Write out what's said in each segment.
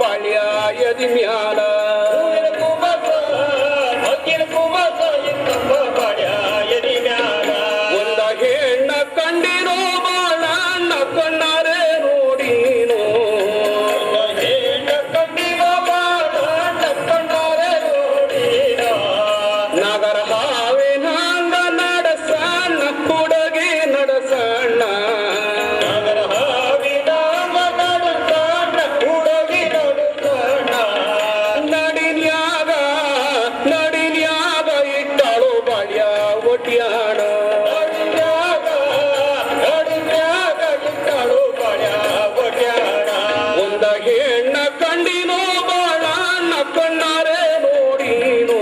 ಬಾಳ್ಯ ಎದಿ ಮ್ಯಾಲ ಒಂದ ಹೆಣ್ಣ ಕಂಡಿರೋ ಬಾಳ ಕಣ್ಣಾರೆ ನೋಡಿನೋ ನಗರ ಹಾವಿನ ಹಂಗ ನಡೆಸಣ್ಣ ಹುಡುಗಿ ನಡೆಸಣ್ಣ ನಡಿನ್ಯಾಗ ಇಟ್ಟಳು ಬಾಳ್ಯ ಒಟ್ಯಾಣ ಒಂದ ಹೆಣ್ಣ ಕಂಡಿನೋ ಬಾಳ ಕಣ್ಣಾರೆ ನೋಡಿನೋ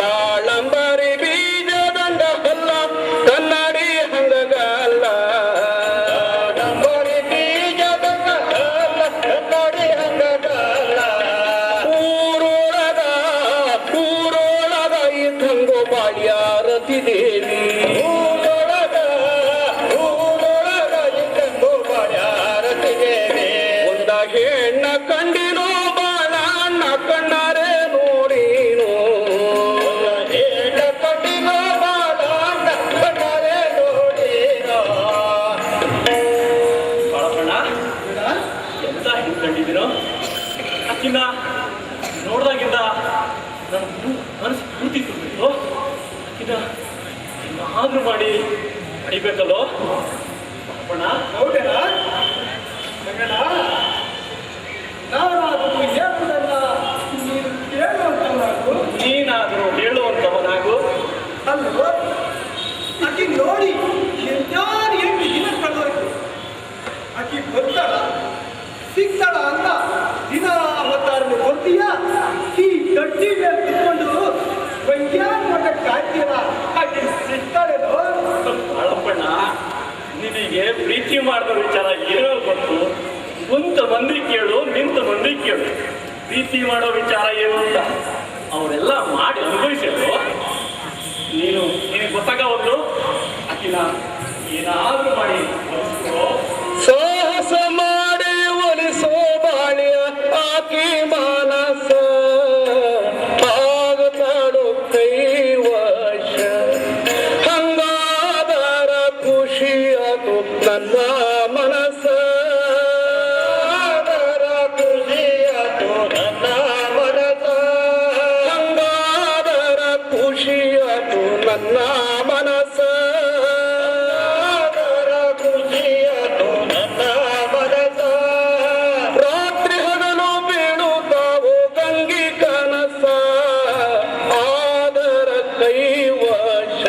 ದಾಳಂಬರಿ ಬೀಜದಂಗ ಹಲ್ಲ ಕನ್ನಡಿ ಹಂಗಗಲ್ಲ ಊರೊಳಗ ಇದ್ದಂಗೋ ಬಾಳ್ಯ ರತಿದೇವಿ ಒಂದ ಹೆಣ್ಣ ಕಂಡಿನೋ ಬಾಳ ಕಣ್ಣಾರೆ ನೋಡಿನೋ ಎಂತ ಹಿಂದ್ಕೊಂಡಿದ್ದೀನೋ ಅಕ್ಕಿಂದ ನೋಡ್ದಾಗಿಂದ ನನ್ನ ಮನಸ್ಸು ಪೂರ್ತಿ ತುಂಬಿತ್ತು. ಅಕ್ಕಿಂದ ಏನಾದ್ರೂ ಮಾಡಿ ಪಡಿಬೇಕಲ್ಲೋ ಅಪ್ಪಣ್ಣ. ಹೌದೇನಾ ಮಗನ? ನಾನಾದರೂ ಹೇಳುವುದನ್ನ ನೀನು ಕೇಳುವಂತವನಾಗು. ನೀನಾದರೂ ಹೇಳುವಂತವನಾಗು. ಅಲ್ವೋ ಆಕಿ ನೋಡಿ ಎಂತಾರು 8 ದಿನ ಕಳೆದೋಯ್ತು. ಆಕಿ ಬರ್ತಾಳ ಸಿಗ್ತಾಳ ಅಂತ ದಿನ ಹೊತ್ತಾರನ್ನು ಬರ್ತೀಯ ಈ ಗಟ್ಟಿ ಮೇಲೆ ಕುತ್ಕೊಂಡು ವೈದ್ಯಾನ ಮಟ್ಟ ಕಾಯ್ತೀರ. ಆಕಿ ಸಿಗ್ತಾಳೇನೋ? ಅಳಪ್ಪಣ್ಣ, ನಿನಗೆ ಪ್ರೀತಿ ಮಾಡಿದ ವಿಚಾರ ಏನೋ ಗೊತ್ತು. ಕುಂತ ಮಂದಿ ಕೇಳು, ನಿಂತ ಮಂದಿ ಕೇಳು. ಪ್ರೀತಿ ಮಾಡೋ ವಿಚಾರ ಏನು ಅಂತ ಅವರೆಲ್ಲ ಮಾಡಿ ಅನುಭವಿಸಿದ್ರು. ನಿನಗೆ ಗೊತ್ತಾಗವಲ್ಲು. ಅಕ್ಕಿನ ಏನಾದ್ರೂ ಮಾಡಿ ಒಲಿಸ್ಕೋ. ಸಾಹಸ ಮಾಡಿ ಒಲಿಸೋ ಬಾಳ್ಯ ಆಕಿ ಮಾನಸ ಆಗತಾಳು ಕೈವಶ ಹಂಗಾದರ ಖುಷಿಯಾತು ನನ್ನ ಮನಸ್ಸ ಹಂಗಾದರ ಖುಷಿಯಾತು ನನ್ನ ಮನಸ್ಸ ರಾತ್ರಿ ಹಗಲು ಬೀಳುತ್ತಾವು ಗಂಗಿ ಕನಸ ಆದರ ಕೈವಶ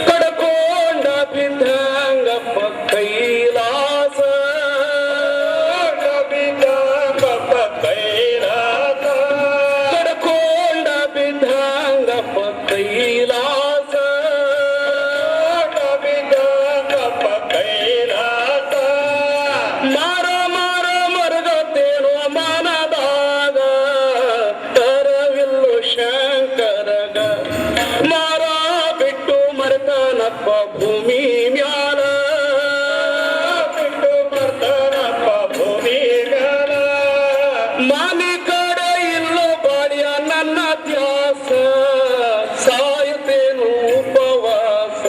ಕಡ್ಕೊಂಡ ಬಿದ್ದಂಗಪ್ಪ ಕೈಲಾಸ ಕಡ್ಕೊಂಡ ಬಿದ್ದಂಗಪ್ಪ ಕೈಲಾಸ ಮಾರ ಮಾರ ಮರಗತ್ತೇನೋ ಮನದಾಗ ತರವಿಲ್ಲು ಶಂಕರಗ ಮಾರ ಬಿಟ್ಟು ಮರೆತನಪ್ಪ ಭೂಮಿ ಮ್ಯಾಲ ಮಾನಿ ಕಡೆ ಇಲ್ಲೋ ಬಾಳ್ಯ ನನ್ನ ತ್ಯಾಸ ಸಾಯುತ್ತೇನು ಉಪವಾಸ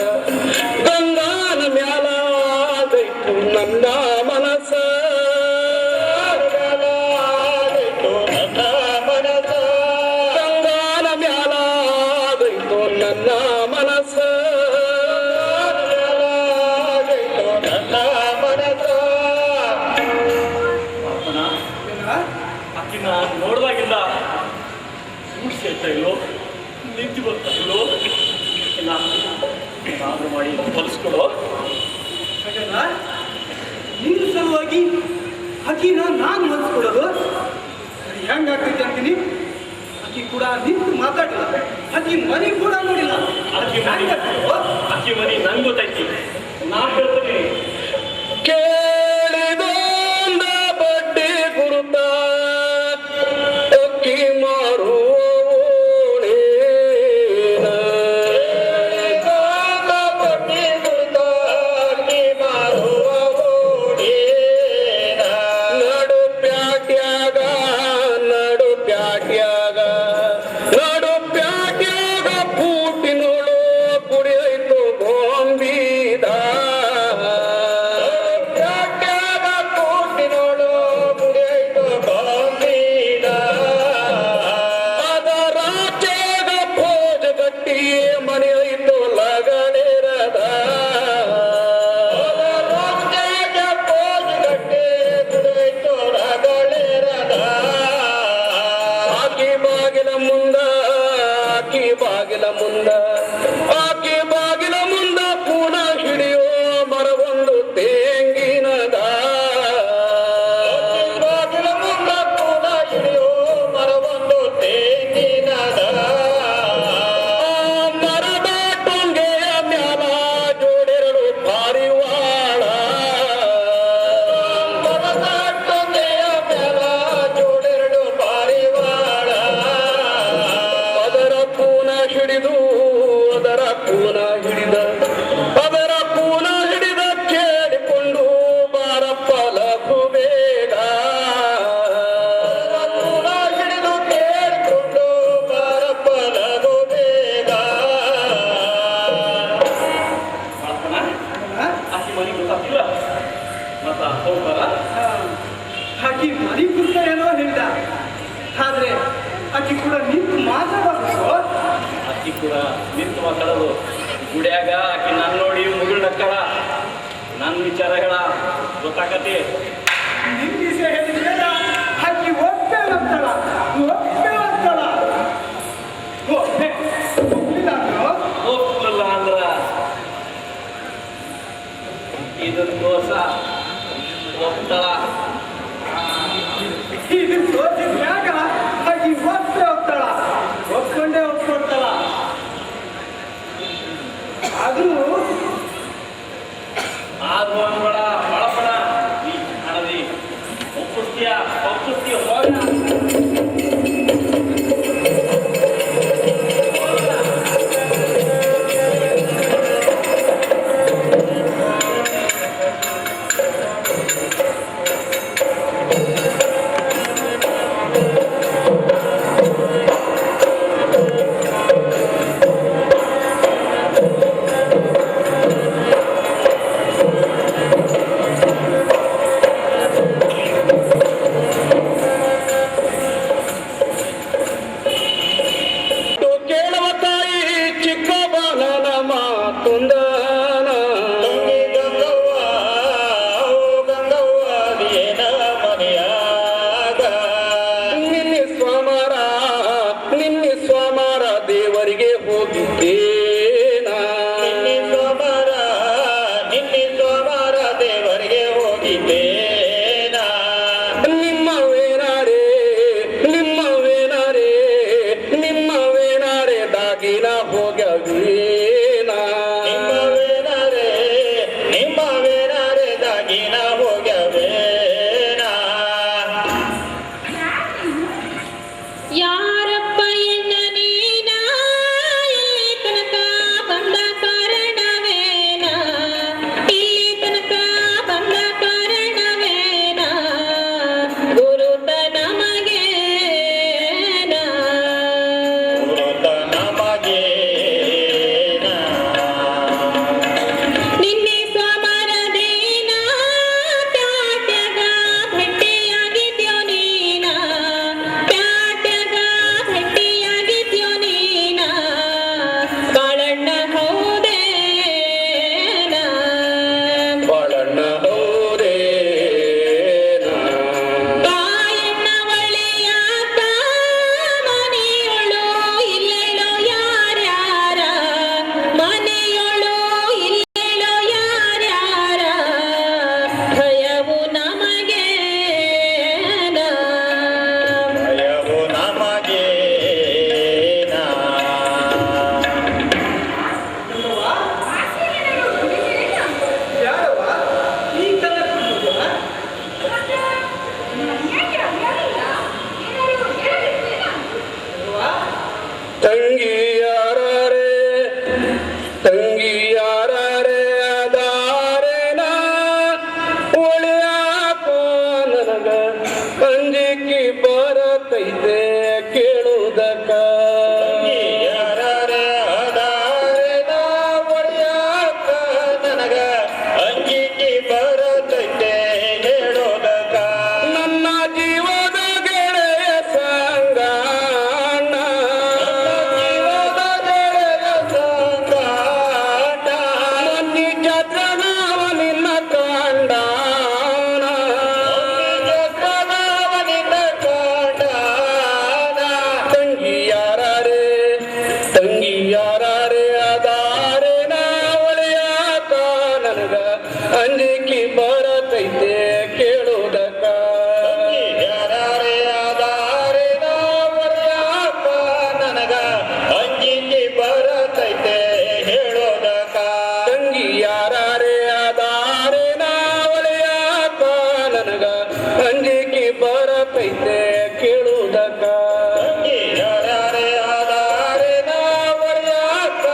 ಗಂಗಾನ ಮ್ಯಾಲ ಆಗೈತು ನನ್ನ ಮನಸ್ಸ ಗಂಗಾನ ಮ್ಯಾಲ ಆಗೈತು ನನ್ನ ಮನಸ್ಸ ಅಪ್ಪಣ್ಣ, ಅಕ್ಕಿನ ನೋಡ್ದಾಗಿಂದ ಊಟ ಸೇರ್ತಾ ಇಲ್ಲೋ, ನಿಂತು ಬರ್ತಾ ಇಲ್ಲೋ. ಇಲ್ಲ ಏನಾದ್ರೂ ಮಾಡಿ ಹೊಲಿಸ್ಕೊಡೋ. ಮಗನ, ನಿನ್ನ ಸಲುವಾಗಿ ಆಕಿನ ನಾನು ಮನ್ಸ್ಕೊಡೋದು ಹೆಂಗಾಗ್ತೈತೆ ಅಂತೀನಿ. ಆಕಿ ಕೂಡ ನಿಂತು ಮಾತಾಡಿಲ್ಲ, ಆಕಿ ಮನೆ ಕೂಡ ನೋಡಿಲ್ಲ. ಅಕ್ಕಿ ಮನಿ ನಂಗೆ ಗೊತ್ತೈತಿ. ನಾ ಹೇಳ್ತೀನಿ ಕೇಳಿದೊಂದ ಬಡ್ಡಿ ಗುರುತ ಅಕ್ಕಿ ಮಾರುವೋಣೇನ. ಆದ್ರೆ ಆಕಿ ಕೂಡ ನಿಂತು ಮಾತಾಡಬೇಕು. ಆಕಿ ಕೂಡ ನಿಂತು ಮಾತಾಡೋದು. ಗುಡಿಯಾಗ ಆಕಿ ನನ್ನ ನೋಡಿ ಮುಗುಳ್ ನಕ್ಕಳ, ನನ್ನ ವಿಚಾರ ಹೇಳ ಗೊತ್ತಾಗತಿ. ನಿನ್ ವಿಷಯ ಹೇಳಿದ್ರೆ ಆಕಿ ಒಪ್ಪೆ ಅಂತಾಳ, ಒಪ್ಪೆ ಅಂತಾಳ. ಒಪ್ಪಿಲ್ಲ ಒಪ್ಪಲ್ಲ ಅಂದ್ರ ಇದನ್ ದೋಷ ಒಪ್ತಾಳ. ಇದು ತೋರಿಸಿದ್ಯಾಗ ಆಕಿ ಒಪ್ಪೆ ಹೋಗ್ತಾಳ, ಒಪ್ಕೊಂಡೇ ಒಪ್ಕೊಡ್ತಾಳ. ಆದ್ರೂ ಆದ್ರೂ ಅನ್ಬೇಡ, ಬಳಪಡ ನೀ ಹಣದಿ ಒಪ್ಪಿಸ್ತೀಯ ಹೋಗ. ಕೇಳುವ ತಾಯಿ ಚಿಕ್ಕ ಬಾಲನ ಮಾತುಂದನ ನಿನ್ನೆ ಸ್ವಾಮರ ದೇವರಿಗೆ ಹೋಗಿದ್ದೇನ. ನಿಮ್ಮವೇನಾರೆ ದಾಗಿನ ಹೋಗವೇನ. ಯಾರಪ್ಪ ಎನ್ನ ನೀನ ಇಲ್ಲಿ ತನಕ ಬಂದ ಕಾರಣವೇನ, ಇಲ್ಲಿ ತನಕ ಬಂದ ಕಾರಣವೇನ, ಗುರುತ ನಮಗೇನ. ನಿನ್ನೆ ಸೋಮರದೇನ ಪ್ಯಾಟ್ಯಾಗ ಭೆಟ್ಟಿಯಾಗಿದ್ಯೋ ನೀನ, ಪ್ಯಾಟ್ಯಾಗ ಭೆಟ್ಟಿಯಾಗಿದ್ಯೋ ನೀನ, ಬಾಳಣ್ಣ ಹೌದೇನ. ಬಾಳಣ್ಣ ಹೌದೇನ. ತಾಯಣ್ಣ ಒಳ್ಳೆಯಾತ ಮನೆಯೊಳು ಇಲ್ಲೆಳೋ ಯಾರ್ಯಾರ, ಮನೆಯೊಳು ಇಲ್ಲೆಳೋ ಯಾರ್ಯಾರ, ಭಯವು ನಮಗೇನ. ಯಾರವ್ವ ಈ ಕಲೆ ಕೂತಿದ್ಯಲ್ಲ? ಅವ್ವ, ತಂಗಿಯಾರೇ ಅದಾರೇನ ಒಳ್ಯಾಕೋ ನನಗ ಅಂಜಿಕೆ ಬರತೈತೆ ಕೇಳುವುದಕ್ಕ. ನನ್ನ ಜೀವದ ಗೆಳೆಯ ಸಂಗಾಣ, ಮೊನ್ನೆ ಜಾತ್ರೆಗವ ನಿನ್ನ ಕಂಡಾನ. ತಂಗಿಯಾರೇ ಅದಾರೇನ ಒಳ್ಯಾಕ ನನಗ ಅಂಜಿಕೆ ಬರತೈತೆ ಕೇಳುವುದಕ್ಕ. ತಂಗಿಯಾರೇ ಅದಾರೇನ ಒಳ್ಯಾಕ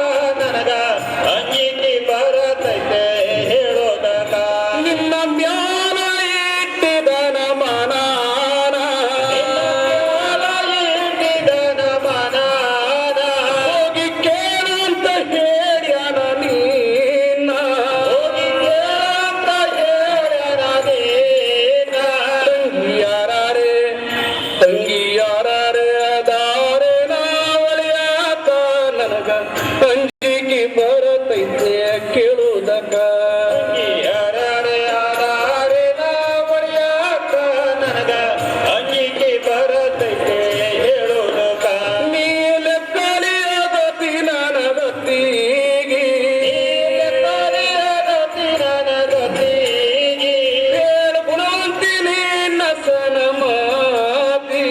ನನಗ ಅಂಜಿಕೆ ಬರತೈತೆ ಕೇಳುವುದಕ್ಕ. ನಿನ್ನ ಮ್ಯಾಲ ಬಡಿಯಾಕ ನನಗ ಅಂಗಿಗೆ ಬರತೈತೆ ಹೇಳುವುದಕ್ಕ ನೀಲ ಕಲಿಯಗತಿ ನನಗತಿಗಿ ಹೇಳು ಗುಣವಂತಿನಿ ನಸನ ಮಾತಿ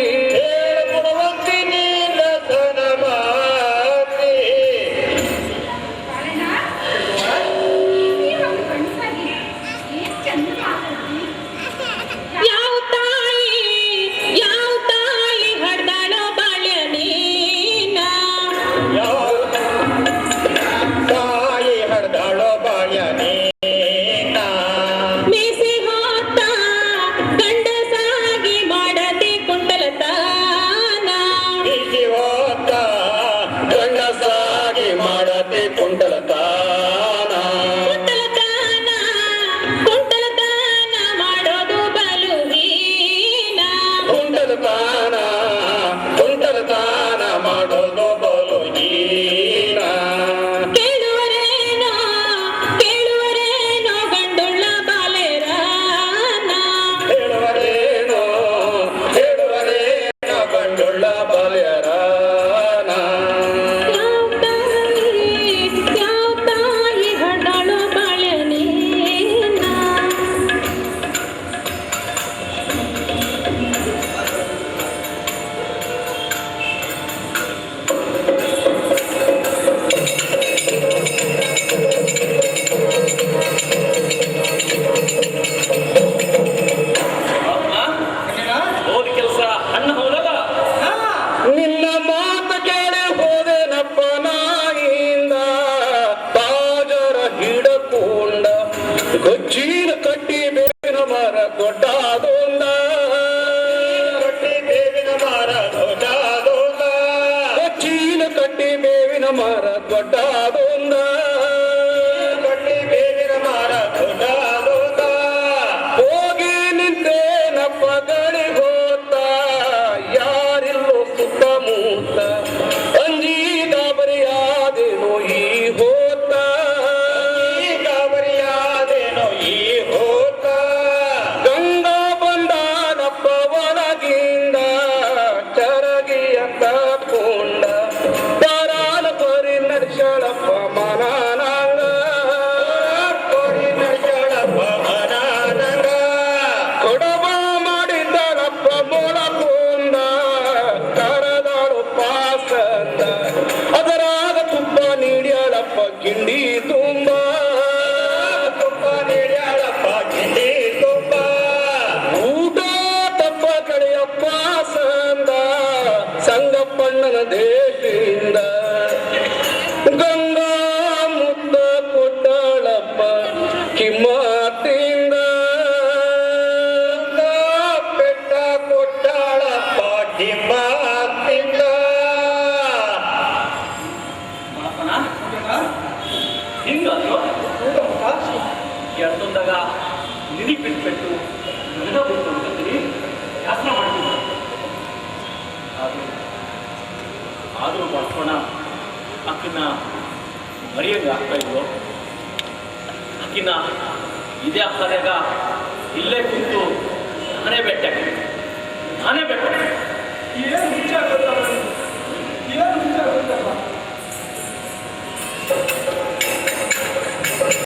ಯಾವ ತಾಯಿ ಹಡ್ದಾಳೋ ಬಾಳ್ಯ ನೀನ ತಾಯಿ ಹಡ್ದಾಳೋ ಬಾಳ್ಯನೇನ ಮೀಸಿ ಹೋತ ಗಂಡಸಾಗಿ ಮಾಡದೆ ಕುಂಡಲತಾನ ಬಿಸಿ ಹೋತ ಗಂಡಸಾಗಿ ಮಾಡತೆ ಕುಂಟಲತಾನ ಕುಂಟಲತಾನ ಮಾಡೋದು ಬಲು ಹೀನ ಕುಂಟಲತಾನ ಮಾಡೋದು ಬಲು ಹೀನ ಕೇಳುವರೇನೋ ಗಂಡುಳ್ಳ ಬಾಲೆರಾನ ಹೇಳುವರೇನೋ ಗಂಡುಳ್ಳ ಬಾಲ್ಯರಾನ ಯಾವ ತಾಯಿ ಹಡ್ದಾಳೋ ಬಾಳ್ಯ ನೀನ ಹೋದ ಕೆಲಸ ಅಣ್ಣ ಹೋದಲ್ಲ ನಿನ್ನ ಮಾತು ಕೇಳಿ ಹೋದೆನಪ್ಪ ನಾಯಿಂದ ಬಾಜರ ಹಿಡಕೊಂಡ ಗಜ್ಜಿನ ಕಟ್ಟಿ ಬೇವಿನ ಮರ ದೊಡ್ಡದೊಂದ ಕಟ್ಟಿ ಬೇವಿನ ಮರ ದೊಡ್ಡದೊಂದ ಗಜ್ಜಿನ ಕಟ್ಟಿ ಬೇವಿನ ಮರ ದೊಡ್ಡದೊಂದ ಕಟ್ಟಿ ಬೇವಿನ ಮರ ದೊಡ್ಡದೊಂದ ಹೋಗಿ ನಿಂತೇನಪ್ಪ ಗಡಿ ಹೋತ ಯಾರಿಲ್ಲೋ ಸುತ್ತಮುತ್ತ ಅಂಜಿ ಗಾಬರಿಯಾದೇನೋ ಈ ಹೋತ ಗಾಬರಿಯಾದೇನೋ ಈ ಹೋತ ಗಂಗಾ ಬಂದಾನಪ್ಪ ಒಳಗಿಂದ ಚರಗಿಯ ತಕೊಂಡ ಪರಾನ ಪರಿ ನಡೆಸಳಪ್ಪ ಮನಾನಂಗ ಕೋರಿ ನಡ್ಯಾಳಪ್ಪ ಮನಾನಂಗ ಕೊಡಬ ಮಾಡಿದ್ದಳಪ್ಪ ಮೊಳಕೊಂದ ಕರದಾಳು ಪಾಸಂದ ಅದರಾಗ ತುಪ್ಪ ನೀಡ್ಯಾಳಪ್ಪ ಕಿಂಡಿ ತುಂಬ ತುಪ್ಪ ನೀಡ್ಯಾಳಪ್ಪ ಗಿಂಡಿ ತುಪ್ಪ ಊಟ ತಪ್ಪ ಕಡೆಯಪ್ಪ ಸಂದ ಸಂಗಪ್ಪಣ್ಣನ ದೇಶದಿಂದ ಗಂಗಾ ಮುದ್ದ ಕೊಟ್ಟಳಪ್ಪ ಕಿಮ್ಮತ್ತಿಂದ ಬೆಟ್ಟ ಕೊಟ್ಟಾಳಪ್ಪ ಕಿಮ್ಮತ್ತಿಂದ ಹಿಂಗಲ್ವ ಎಡ್ದೊಂದಾಗ ನಿನಗೆ ಬಿಟ್ಬಿಟ್ಟು ನನಗ ಬಿಟ್ಟು ಅಂತೀನಿ ಶಾಸ್ತ್ರ ಮಾಡ್ತೀನಿ ಆದರೂ ಬರ್ಕೋಣ ಅಕ್ಕಿನ ಮರಿಯಂಗೆ ಆಗ್ತಾ ಇದ್ವು ಅಕ್ಕಿನ ಇದೇ ಆಗ್ತದಾಗ ಇಲ್ಲೇ ಕುಂತು ನಾನೇ ಬೆಟ್ಟ